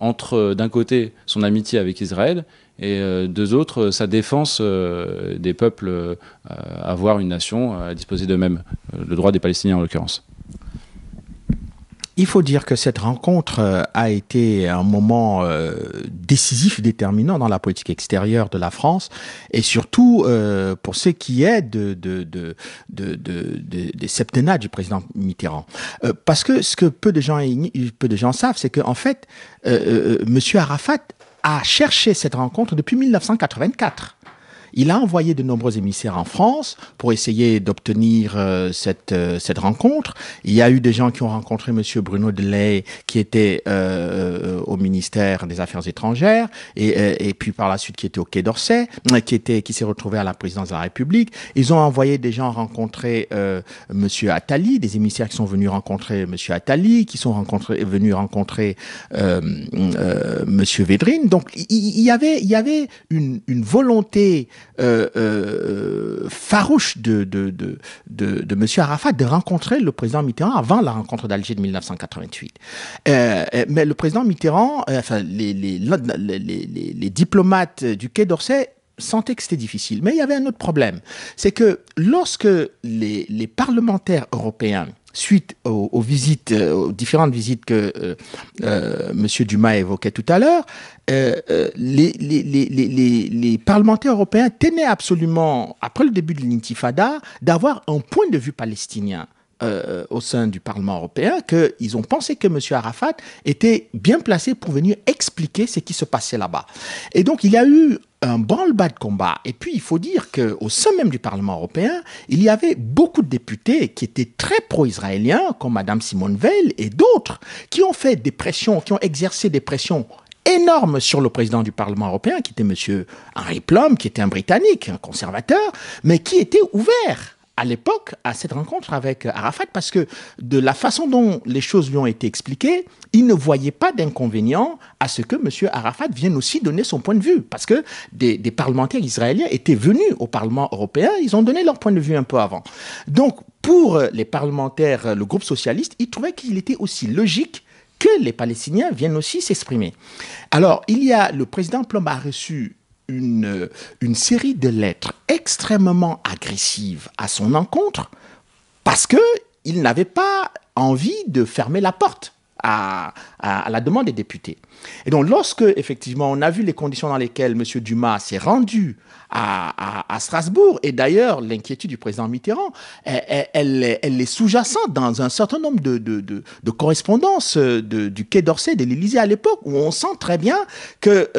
entre, d'un côté, son amitié avec Israël et deux autres, sa défense des peuples à avoir une nation, à disposer d'eux-mêmes, le droit des Palestiniens en l'occurrence? Il faut dire que cette rencontre a été un moment décisif, déterminant dans la politique extérieure de la France, et surtout pour ce qui est des septennats du président Mitterrand. Parce que ce que peu de gens savent, c'est qu'en fait, M. Arafat a cherché cette rencontre depuis 1984. Il a envoyé de nombreux émissaires en France pour essayer d'obtenir cette rencontre. Il y a eu des gens qui ont rencontré M. Bruno Delay, qui était au ministère des Affaires étrangères, et puis par la suite qui était au Quai d'Orsay, qui s'est retrouvé à la présidence de la République. Ils ont envoyé des gens rencontrer M. Attali, des émissaires qui sont venus rencontrer M. Attali, qui sont venus rencontrer M. Védrine. Donc il y avait une volonté farouche de M. Arafat de rencontrer le président Mitterrand avant la rencontre d'Alger de 1988. Mais le président Mitterrand, les diplomates du Quai d'Orsay sentaient que c'était difficile. Mais il y avait un autre problème. C'est que lorsque les parlementaires européens, suite aux différentes visites que M. Dumas évoquait tout à l'heure, les parlementaires européens tenaient absolument, après le début de l'intifada, d'avoir un point de vue palestinien au sein du Parlement européen, qu'ils ont pensé que M. Arafat était bien placé pour venir expliquer ce qui se passait là-bas. Et donc, il y a eu un branle-bas de combat. Et puis, il faut dire qu'au sein même du Parlement européen, il y avait beaucoup de députés qui étaient très pro-israéliens, comme Mme Simone Veil et d'autres, qui ont fait des pressions, qui ont exercé des pressions énormes sur le président du Parlement européen, qui était M. Henry Plum, qui était un Britannique, un conservateur, mais qui était ouvert à l'époque à cette rencontre avec Arafat, parce que de la façon dont les choses lui ont été expliquées, il ne voyait pas d'inconvénient à ce que M. Arafat vienne aussi donner son point de vue, parce que des parlementaires israéliens étaient venus au Parlement européen, ils ont donné leur point de vue un peu avant. Donc, pour les parlementaires, le groupe socialiste, ils trouvaient qu'il était aussi logique que les Palestiniens viennent aussi s'exprimer. Alors, le président Plum a reçu une série de lettres extrêmement agressives à son encontre parce qu'il n'avait pas envie de fermer la porte à la demande des députés. Et donc, lorsque, effectivement, on a vu les conditions dans lesquelles M. Dumas s'est rendu à Strasbourg, et d'ailleurs, l'inquiétude du président Mitterrand, elle est sous-jacente dans un certain nombre de correspondances du Quai d'Orsay, de l'Élysée à l'époque, où on sent très bien que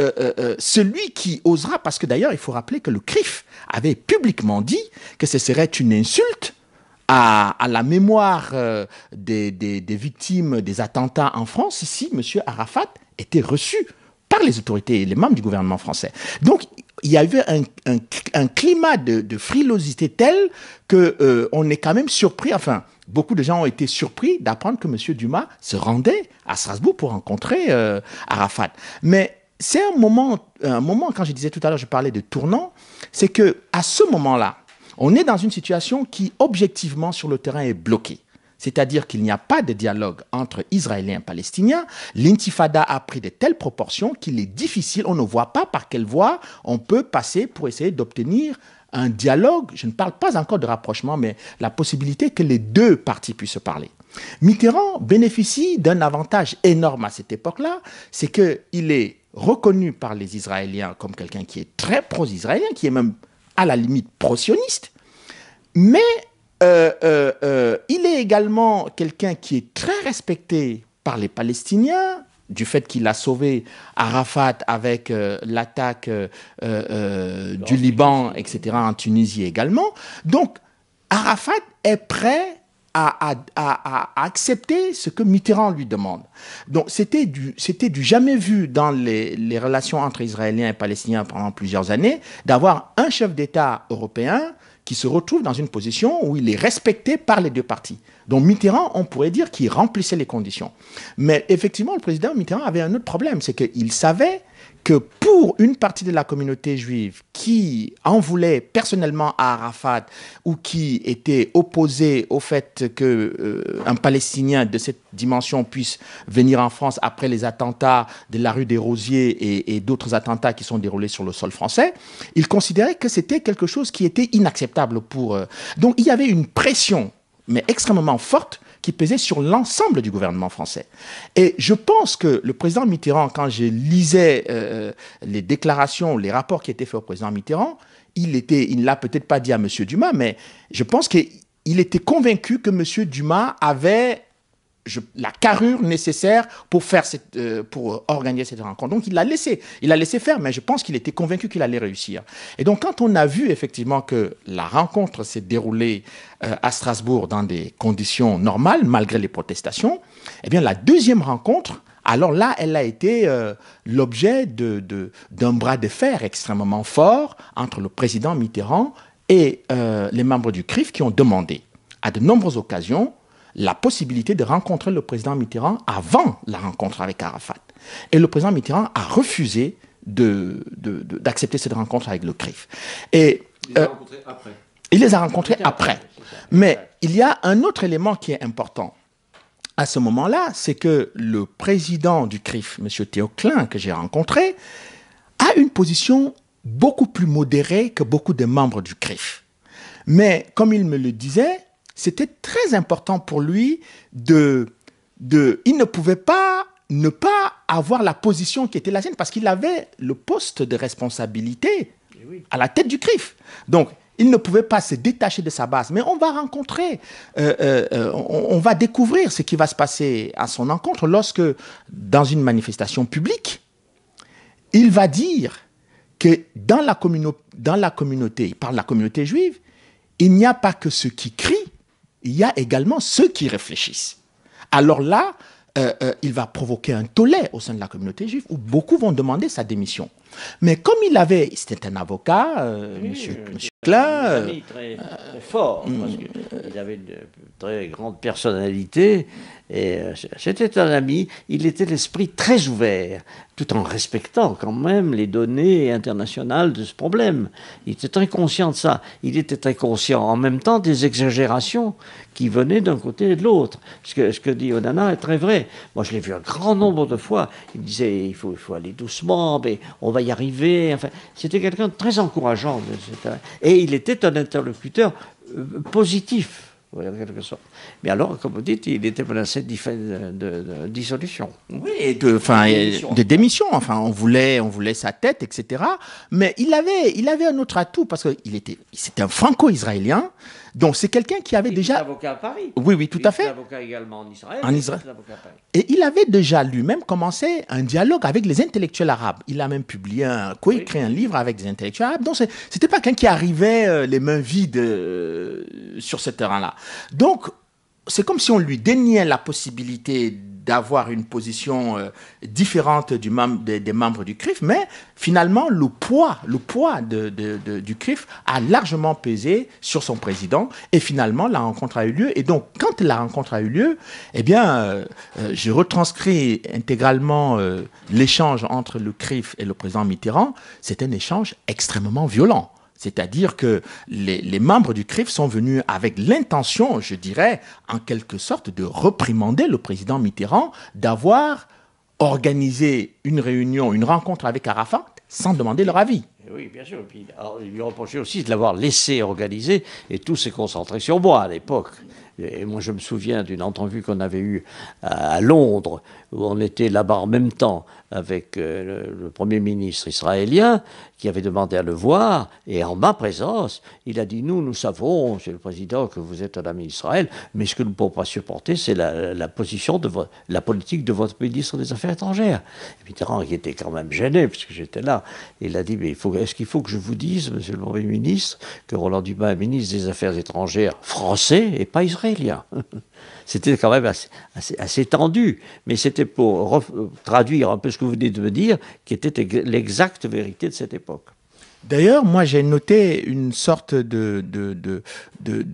celui qui osera, parce que d'ailleurs, il faut rappeler que le CRIF avait publiquement dit que ce serait une insulte à la mémoire des victimes des attentats en France, si M. Arafat était reçu par les autorités et les membres du gouvernement français. Donc, il y avait un climat de frilosité tel que on est quand même surpris, enfin, beaucoup de gens ont été surpris d'apprendre que M. Dumas se rendait à Strasbourg pour rencontrer Arafat. Mais c'est un moment, quand je disais tout à l'heure, je parlais de tournant, c'est que à ce moment-là, on est dans une situation qui, objectivement, sur le terrain, est bloquée. C'est-à-dire qu'il n'y a pas de dialogue entre Israéliens et Palestiniens. L'intifada a pris de telles proportions qu'il est difficile, on ne voit pas par quelle voie on peut passer pour essayer d'obtenir un dialogue. Je ne parle pas encore de rapprochement, mais la possibilité que les deux parties puissent se parler. Mitterrand bénéficie d'un avantage énorme à cette époque-là, c'est qu'il est reconnu par les Israéliens comme quelqu'un qui est très pro-israélien, qui est même à la limite pro-sioniste, mais il est également quelqu'un qui est très respecté par les Palestiniens, du fait qu'il a sauvé Arafat avec l'attaque du Liban, etc., en Tunisie également. Donc, Arafat est prêt à accepter ce que Mitterrand lui demande. Donc, c'était du jamais vu dans les relations entre Israéliens et Palestiniens pendant plusieurs années, d'avoir un chef d'État européen qui se retrouve dans une position où il est respecté par les deux parties. Donc Mitterrand, on pourrait dire qu'il remplissait les conditions. Mais effectivement, le président Mitterrand avait un autre problème, c'est qu'il savait que pour une partie de la communauté juive qui en voulait personnellement à Arafat ou qui était opposée au fait qu'un Palestinien de cette dimension puisse venir en France après les attentats de la rue des Rosiers et d'autres attentats qui sont déroulés sur le sol français, il considérait que c'était quelque chose qui était inacceptable pour eux. Donc il y avait une pression, mais extrêmement forte, qui pesait sur l'ensemble du gouvernement français. Et je pense que le président Mitterrand, quand je lisais les déclarations, les rapports qui étaient faits au président Mitterrand, il ne l'a peut-être pas dit à M. Dumas, mais je pense qu'il était convaincu que M. Dumas avait la carrure nécessaire pour organiser cette rencontre. Donc il l'a laissé faire, mais je pense qu'il était convaincu qu'il allait réussir. Et donc quand on a vu effectivement que la rencontre s'est déroulée à Strasbourg dans des conditions normales, malgré les protestations, eh bien la deuxième rencontre, alors là, elle a été l'objet d'un bras de fer extrêmement fort entre le président Mitterrand et les membres du CRIF qui ont demandé à de nombreuses occasions la possibilité de rencontrer le président Mitterrand avant la rencontre avec Arafat. Et le président Mitterrand a refusé d'accepter cette rencontre avec le CRIF. Et, il les a rencontrés après. Il les a rencontrés après. Mais il y a un autre élément qui est important. À ce moment-là, c'est que le président du CRIF, M. Théo Klein, que j'ai rencontré, a une position beaucoup plus modérée que beaucoup de membres du CRIF. Mais comme il me le disait, c'était très important pour lui il ne pouvait pas ne pas avoir la position qui était la sienne parce qu'il avait le poste de responsabilité à la tête du CRIF. Donc, il ne pouvait pas se détacher de sa base. Mais on va rencontrer, on va découvrir ce qui va se passer à son encontre lorsque, dans une manifestation publique, il va dire que dans la communauté, il parle de la communauté juive, il n'y a pas que ceux qui crient, il y a également ceux qui réfléchissent. Alors là, il va provoquer un tollé au sein de la communauté juive où beaucoup vont demander sa démission. Mais comme c'était un avocat, monsieur Klein... Un ami très fort, parce qu'il avait une très grande personnalité, et c'était un ami, il était l'esprit très ouvert, tout en respectant quand même les données internationales de ce problème. Il était très conscient de ça. Il était très conscient en même temps des exagérations qui venaient d'un côté et de l'autre. Parce que ce que dit Onana est très vrai. Moi, je l'ai vu un grand nombre de fois. Il me disait, il faut aller doucement, mais on va y arriver. Enfin, c'était quelqu'un de très encourageant. Et il était un interlocuteur positif. En quelque sorte. Mais alors, comme vous dites, il était menacé de dissolution. Oui, de démission. Enfin, on voulait sa tête, etc. Mais il avait un autre atout parce que c'était un franco-israélien. Donc, c'est quelqu'un qui avait déjà... Il était avocat à Paris. Oui, tout à fait. Il était avocat également en Israël. Et il avait déjà lui-même commencé un dialogue avec les intellectuels arabes. Il a même coécrit un livre avec des intellectuels arabes. Donc, c'était pas quelqu'un qui arrivait les mains vides sur ce terrain-là. Donc, c'est comme si on lui déniait la possibilité d'avoir une position différente des membres du CRIF, mais finalement, le poids du CRIF a largement pesé sur son président, et finalement, la rencontre a eu lieu. Et donc, quand la rencontre a eu lieu, eh bien, je retranscris intégralement l'échange entre le CRIF et le président Mitterrand. C'est un échange extrêmement violent. C'est-à-dire que les membres du CRIF sont venus avec l'intention, je dirais, en quelque sorte, de réprimander le président Mitterrand d'avoir organisé une réunion, une rencontre avec Arafat sans demander leur avis. Oui, bien sûr. Et puis, alors, il lui reprochait aussi de l'avoir laissé organiser, et tout s'est concentré sur moi à l'époque. Et moi, je me souviens d'une entrevue qu'on avait eue à Londres, où on était là-bas en même temps avec le Premier ministre israélien, qui avait demandé à le voir, et en ma présence, il a dit, nous savons, Monsieur le Président, que vous êtes un ami d'Israël, mais ce que nous ne pouvons pas supporter, c'est la position la politique de votre ministre des Affaires étrangères. Et Mitterrand, qui était quand même gêné, puisque j'étais là, il a dit, mais est-ce qu'il faut que je vous dise, Monsieur le Premier ministre, que Roland Dumas est ministre des Affaires étrangères français et pas israélien? C'était quand même assez tendu, mais c'était pour traduire un peu ce que vous venez de me dire, qui était l'exacte vérité de cette époque. D'ailleurs, moi, j'ai noté une sorte de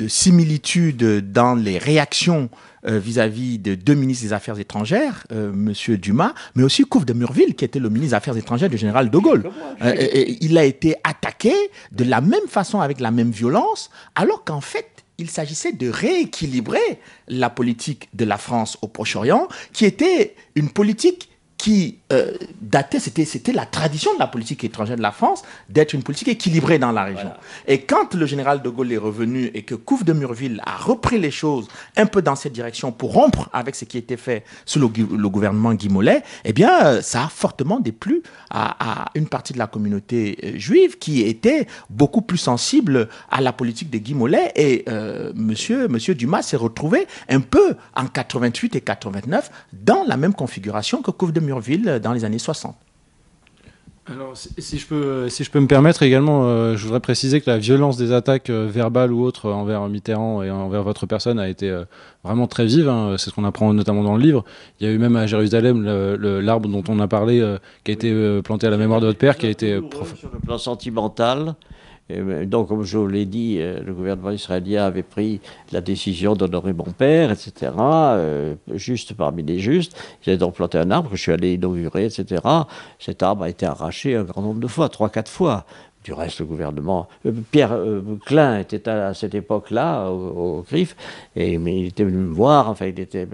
similitude dans les réactions vis-à-vis de deux ministres des Affaires étrangères, M. Dumas, mais aussi Couve de Murville, qui était le ministre des Affaires étrangères du général de Gaulle. Il a été attaqué de la même façon, avec la même violence, alors qu'en fait, il s'agissait de rééquilibrer la politique de la France au Proche-Orient, qui était une politique qui datait, c'était la tradition de la politique étrangère de la France, d'être une politique équilibrée dans la région. Voilà. Et quand le général de Gaulle est revenu et que Couve de Murville a repris les choses un peu dans cette direction pour rompre avec ce qui était fait sous le gouvernement Guy Mollet, eh bien, ça a fortement déplu à une partie de la communauté juive qui était beaucoup plus sensible à la politique de Guy Mollet. Et monsieur Dumas s'est retrouvé un peu en 88 et 89 dans la même configuration que Couve de Murville dans les années 60. Alors, si je peux me permettre également, je voudrais préciser que la violence des attaques verbales ou autres envers Mitterrand et envers votre personne a été vraiment très vive. Hein. C'est ce qu'on apprend notamment dans le livre. Il y a eu même à Jérusalem l'arbre dont on a parlé, qui a été planté à la mémoire de votre père, qui a été... Sur le plan sentimental. Et donc, comme je vous l'ai dit, le gouvernement israélien avait pris la décision d'honorer mon père, etc., juste parmi les justes. Il a donc planté un arbre que je suis allé inaugurer, etc. Cet arbre a été arraché un grand nombre de fois, 3-4 fois. Du reste, le gouvernement... Pierre Klein était à cette époque-là, au CRIF, mais il était venu me voir, enfin, il était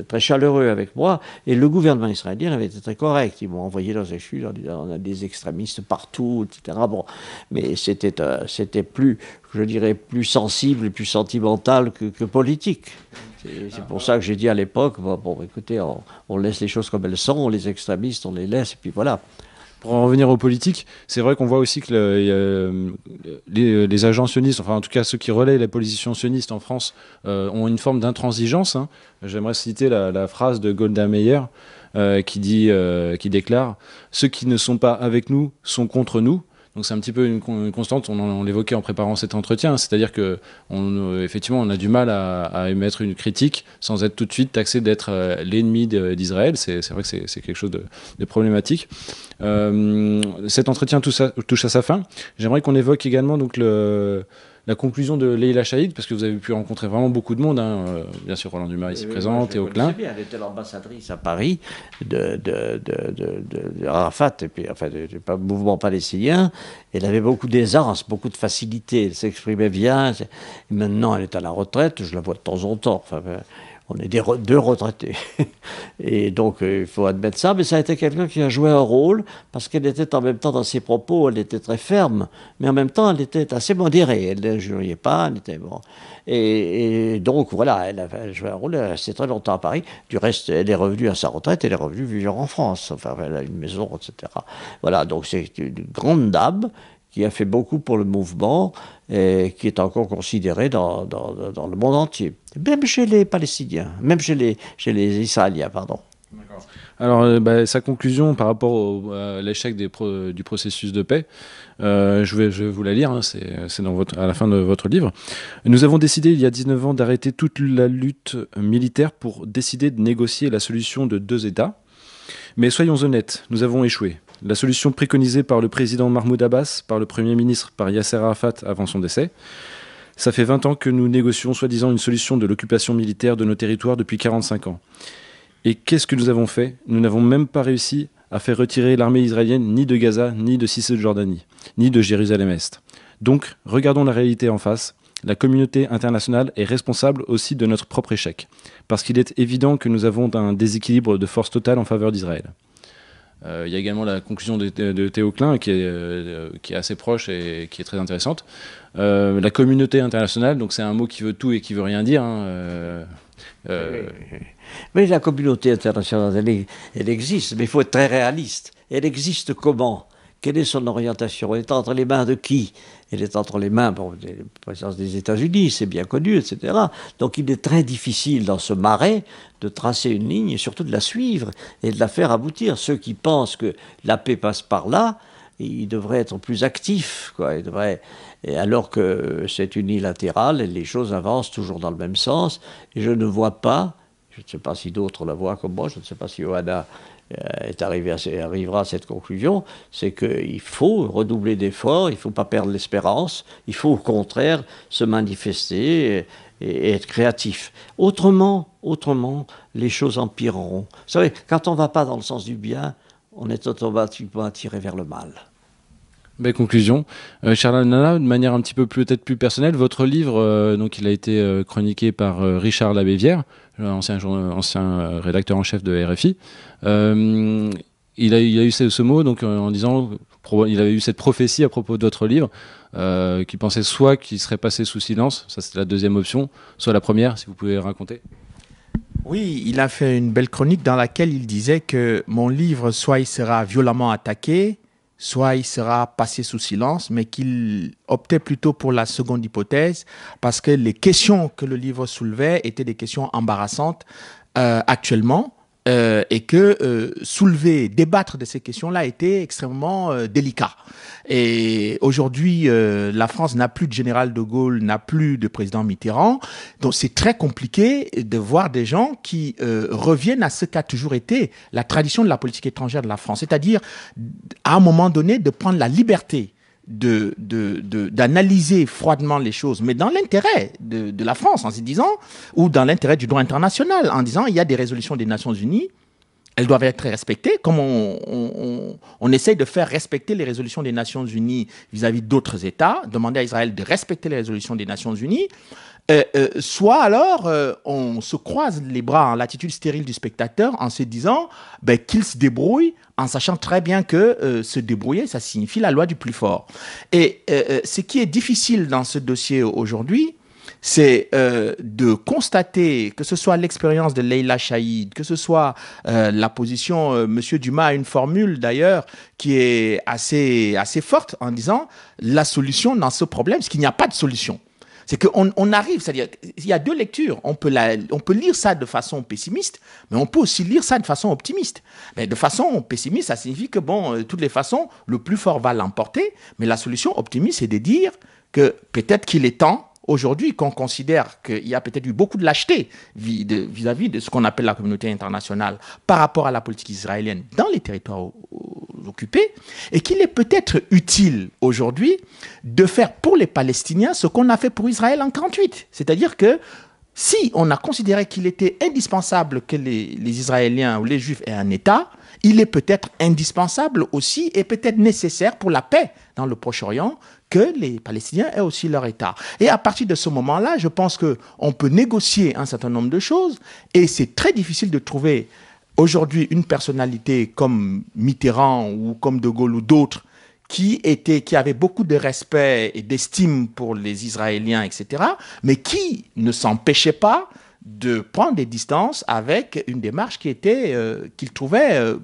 très chaleureux avec moi, et le gouvernement israélien avait été très correct. Ils m'ont envoyé dans un chute en disant, on a des extrémistes partout, etc. Bon, mais c'était plus, je dirais, plus sensible et plus sentimental que politique. C'est pour ça que j'ai dit à l'époque, bon, écoutez, on laisse les choses comme elles sont, les extrémistes, on les laisse, et puis voilà. Pour en revenir aux politiques, c'est vrai qu'on voit aussi que les agents sionistes, enfin en tout cas ceux qui relaient les positions sionistes en France, ont une forme d'intransigeance. Hein. J'aimerais citer la phrase de Golda Meir qui déclare « Ceux qui ne sont pas avec nous sont contre nous ». Donc c'est un petit peu une constante, on l'évoquait en préparant cet entretien, c'est-à-dire que effectivement on a du mal à émettre une critique sans être tout de suite taxé d'être l'ennemi d'Israël. C'est vrai que c'est quelque chose de problématique. Cet entretien touche à sa fin. J'aimerais qu'on évoque également donc la conclusion de Leïla Chaïd, parce que vous avez pu rencontrer vraiment beaucoup de monde, hein. Bien sûr Roland Dumas ici présent, Théo Klein. Elle était l'ambassadrice à Paris de Arafat, et puis, enfin, du mouvement palestinien. Elle avait beaucoup d'aisance, beaucoup de facilité, elle s'exprimait bien. Et maintenant, elle est à la retraite, je la vois de temps en temps. Enfin, on est deux retraités. Et donc, il faut admettre ça. Mais ça a été quelqu'un qui a joué un rôle, parce qu'elle était en même temps, dans ses propos, elle était très ferme, mais en même temps, elle était assez modérée. Elle n'injuriait pas, elle était bon. Et donc, voilà, elle a joué un rôle, elle est restée très longtemps à Paris. Du reste, elle est revenue à sa retraite, elle est revenue vivre en France. Enfin, elle a une maison, etc. Voilà, donc c'est une grande dame qui a fait beaucoup pour le mouvement et qui est encore considérée dans le monde entier. Même chez les Palestiniens, même chez les Israéliens, pardon. Alors, sa conclusion par rapport à l'échec du processus de paix, je vais vous la lire, hein, c'est à la fin de votre livre. Nous avons décidé il y a 19 ans d'arrêter toute la lutte militaire pour décider de négocier la solution de 2 États. Mais soyons honnêtes, nous avons échoué. La solution préconisée par le président Mahmoud Abbas, par le Premier ministre, par Yasser Arafat avant son décès. Ça fait 20 ans que nous négocions soi-disant une solution de l'occupation militaire de nos territoires depuis 45 ans. Et qu'est-ce que nous avons fait? Nous n'avons même pas réussi à faire retirer l'armée israélienne ni de Gaza, ni de Cisjordanie, ni de Jérusalem-Est. Donc, regardons la réalité en face. La communauté internationale est responsable aussi de notre propre échec, parce qu'il est évident que nous avons un déséquilibre de force totale en faveur d'Israël. Il y a également la conclusion de Théo Klein qui est assez proche et qui est très intéressante. La communauté internationale, donc c'est un mot qui veut tout et qui veut rien dire. Hein, Mais la communauté internationale, elle existe, mais il faut être très réaliste. Elle existe comment? Quelle est son orientation? Elle est entre les mains de qui? Elle est entre les mains de la présidence des États-Unis, c'est bien connu, etc. Donc il est très difficile dans ce marais de tracer une ligne et surtout de la suivre et de la faire aboutir. Ceux qui pensent que la paix passe par là, ils devraient être plus actifs, quoi. Alors que c'est unilatéral et les choses avancent toujours dans le même sens. Et je ne vois pas, je ne sais pas si d'autres la voient comme moi, je ne sais pas si Johanna arrivera à cette conclusion, c'est qu'il faut redoubler d'efforts, il ne faut pas perdre l'espérance, il faut au contraire se manifester et être créatif. Autrement, les choses empireront. Vous savez, quand on ne va pas dans le sens du bien, on est automatiquement attiré vers le mal. Belle conclusion. Charles Nana, de manière un petit peu peut-être plus personnelle, votre livre, donc il a été chroniqué par Richard Labévière, ancien rédacteur en chef de RFI. Il a eu ce mot donc, en disant, il avait eu cette prophétie à propos de votre livre, qu'il pensait soit qu'il serait passé sous silence, ça c'était la deuxième option, soit la première, si vous pouvez raconter. Oui, il a fait une belle chronique dans laquelle il disait que mon livre, soit il sera violemment attaqué, soit il sera passé sous silence, mais qu'il optait plutôt pour la seconde hypothèse, parce que les questions que le livre soulevait étaient des questions embarrassantes actuellement, et que débattre de ces questions-là était extrêmement délicat. Et aujourd'hui, la France n'a plus de général de Gaulle, n'a plus de président Mitterrand, donc c'est très compliqué de voir des gens qui reviennent à ce qu'a toujours été la tradition de la politique étrangère de la France, c'est-à-dire à un moment donné de prendre la liberté d'analyser froidement les choses, mais dans l'intérêt de la France, en se disant, ou dans l'intérêt du droit international, en disant, il y a des résolutions des Nations Unies, elles doivent être respectées, comme on essaye de faire respecter les résolutions des Nations Unies vis-à-vis d'autres États, demander à Israël de respecter les résolutions des Nations Unies, soit alors on se croise les bras en l'attitude stérile du spectateur en se disant qu'il se débrouille, en sachant très bien que se débrouiller, ça signifie la loi du plus fort. Et ce qui est difficile dans ce dossier aujourd'hui, c'est de constater, que ce soit l'expérience de Leila Chaïd, que ce soit la position, M. Dumas a une formule d'ailleurs qui est assez forte en disant la solution dans ce problème, c'est qu'il n'y a pas de solution. C'est qu'on arrive, c'est-à-dire il y a deux lectures. On peut lire ça de façon pessimiste, mais on peut aussi lire ça de façon optimiste. Mais de façon pessimiste, ça signifie que, de toutes les façons, le plus fort va l'emporter. Mais la solution optimiste, c'est de dire que peut-être qu'il est temps, aujourd'hui, qu'on considère qu'il y a peut-être eu beaucoup de lâcheté vis-à-vis de ce qu'on appelle la communauté internationale par rapport à la politique israélienne dans les territoires occupés, et qu'il est peut-être utile aujourd'hui de faire pour les Palestiniens ce qu'on a fait pour Israël en 1948. C'est-à-dire que si on a considéré qu'il était indispensable que les Israéliens ou les Juifs aient un État, il est peut-être indispensable aussi et peut-être nécessaire pour la paix dans le Proche-Orient que les Palestiniens aient aussi leur État. Et à partir de ce moment-là, je pense qu'on peut négocier un certain nombre de choses, et c'est très difficile de trouver aujourd'hui une personnalité comme Mitterrand ou comme De Gaulle ou d'autres qui avaient beaucoup de respect et d'estime pour les Israéliens, etc., mais qui ne s'empêchaient pas de prendre des distances avec une démarche qu'ils trouvaient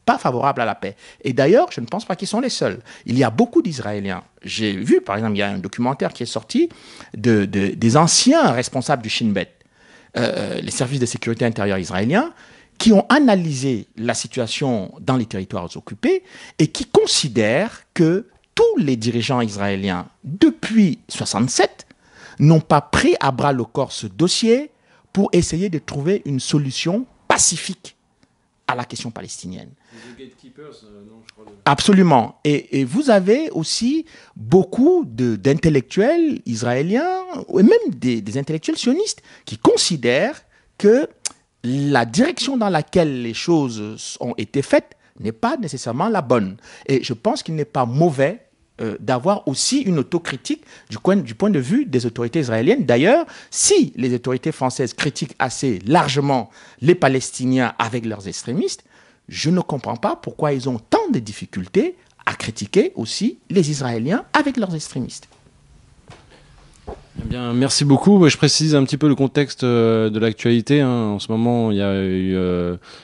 pas favorable à la paix. Et d'ailleurs, je ne pense pas qu'ils sont les seuls. Il y a beaucoup d'Israéliens. J'ai vu, par exemple, il y a un documentaire qui est sorti des anciens responsables du Shin Bet, les services de sécurité intérieure israéliens, qui ont analysé la situation dans les territoires occupés et qui considèrent que tous les dirigeants israéliens, depuis 1967, n'ont pas pris à bras le corps ce dossier pour essayer de trouver une solution pacifique à la question palestinienne. Absolument. Et vous avez aussi beaucoup d'intellectuels israéliens, et même des intellectuels sionistes, qui considèrent que la direction dans laquelle les choses ont été faites n'est pas nécessairement la bonne. Et je pense qu'il n'est pas mauvais d'avoir aussi une autocritique du point de vue des autorités israéliennes. D'ailleurs, si les autorités françaises critiquent assez largement les Palestiniens avec leurs extrémistes, je ne comprends pas pourquoi ils ont tant de difficultés à critiquer aussi les Israéliens avec leurs extrémistes. Eh bien, merci beaucoup. Je précise un petit peu le contexte de l'actualité. En ce moment, il y a eu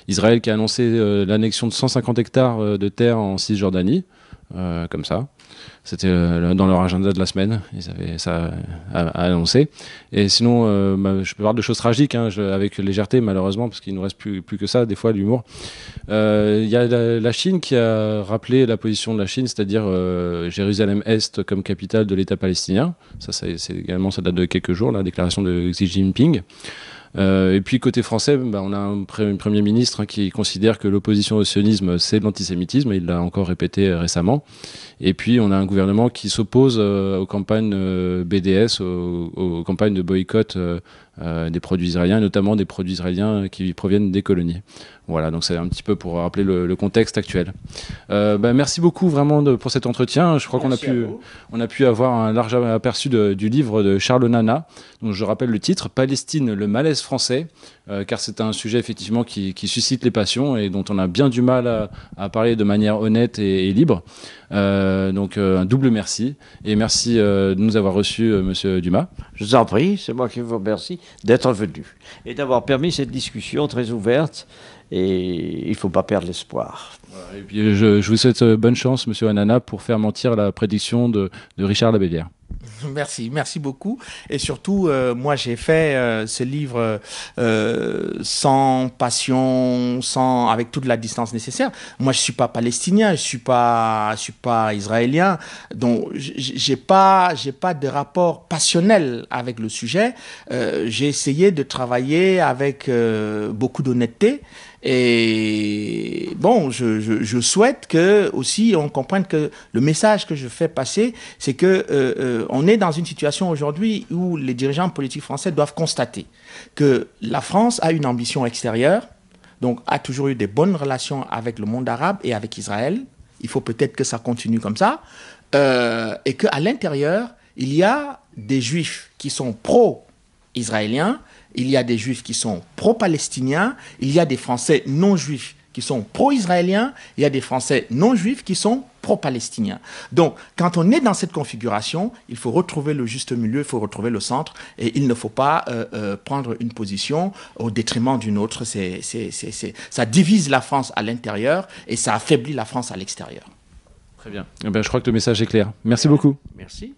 Israël qui a annoncé l'annexion de 150 hectares de terre en Cisjordanie, comme ça. C'était dans leur agenda de la semaine, ils avaient ça à annoncer. Et sinon, je peux parler de choses tragiques, avec légèreté malheureusement, parce qu'il ne nous reste plus que ça, des fois, l'humour. Il y a la Chine qui a rappelé la position de la Chine, c'est-à-dire Jérusalem-Est comme capitale de l'État palestinien. Ça date de quelques jours, la déclaration de Xi Jinping. Et puis côté français, on a un Premier ministre qui considère que l'opposition au sionisme, c'est de l'antisémitisme, il l'a encore répété récemment. Et puis on a un gouvernement qui s'oppose aux campagnes BDS, aux campagnes de boycott des produits israéliens, notamment des produits israéliens qui proviennent des colonies. Voilà, donc c'est un petit peu pour rappeler le contexte actuel. Merci beaucoup vraiment pour cet entretien. Je crois qu'on a pu avoir un large aperçu du livre de Charles Nana, dont je rappelle le titre, Palestine, le malaise français, car c'est un sujet effectivement qui suscite les passions et dont on a bien du mal à parler de manière honnête et libre. Donc un double merci, et merci de nous avoir reçus, Monsieur Dumas. Je vous en prie, c'est moi qui vous remercie d'être venu et d'avoir permis cette discussion très ouverte, et il ne faut pas perdre l'espoir. Voilà, et puis je vous souhaite bonne chance, Monsieur Anana, pour faire mentir la prédiction de Richard Labellière. Merci beaucoup. Et surtout, moi j'ai fait ce livre sans passion, avec toute la distance nécessaire. Moi je suis pas palestinien, je suis pas israélien, donc j'ai pas de rapport passionnel avec le sujet. J'ai essayé de travailler avec beaucoup d'honnêteté. Et bon, je souhaite que aussi on comprenne que le message que je fais passer, c'est que on est dans une situation aujourd'hui où les dirigeants politiques français doivent constater que la France a une ambition extérieure, donc a toujours eu des bonnes relations avec le monde arabe et avec Israël. Il faut peut-être que ça continue comme ça, et qu'à l'intérieur, il y a des juifs qui sont pro-israéliens, il y a des juifs qui sont pro-palestiniens, il y a des Français non-juifs qui sont pro-israéliens, il y a des Français non-juifs qui sont pro-palestiniens. Donc, quand on est dans cette configuration, il faut retrouver le juste milieu, il faut retrouver le centre, et il ne faut pas prendre une position au détriment d'une autre. Ça divise la France à l'intérieur et ça affaiblit la France à l'extérieur. Très bien. Eh bien, je crois que le message est clair. Merci beaucoup. Merci.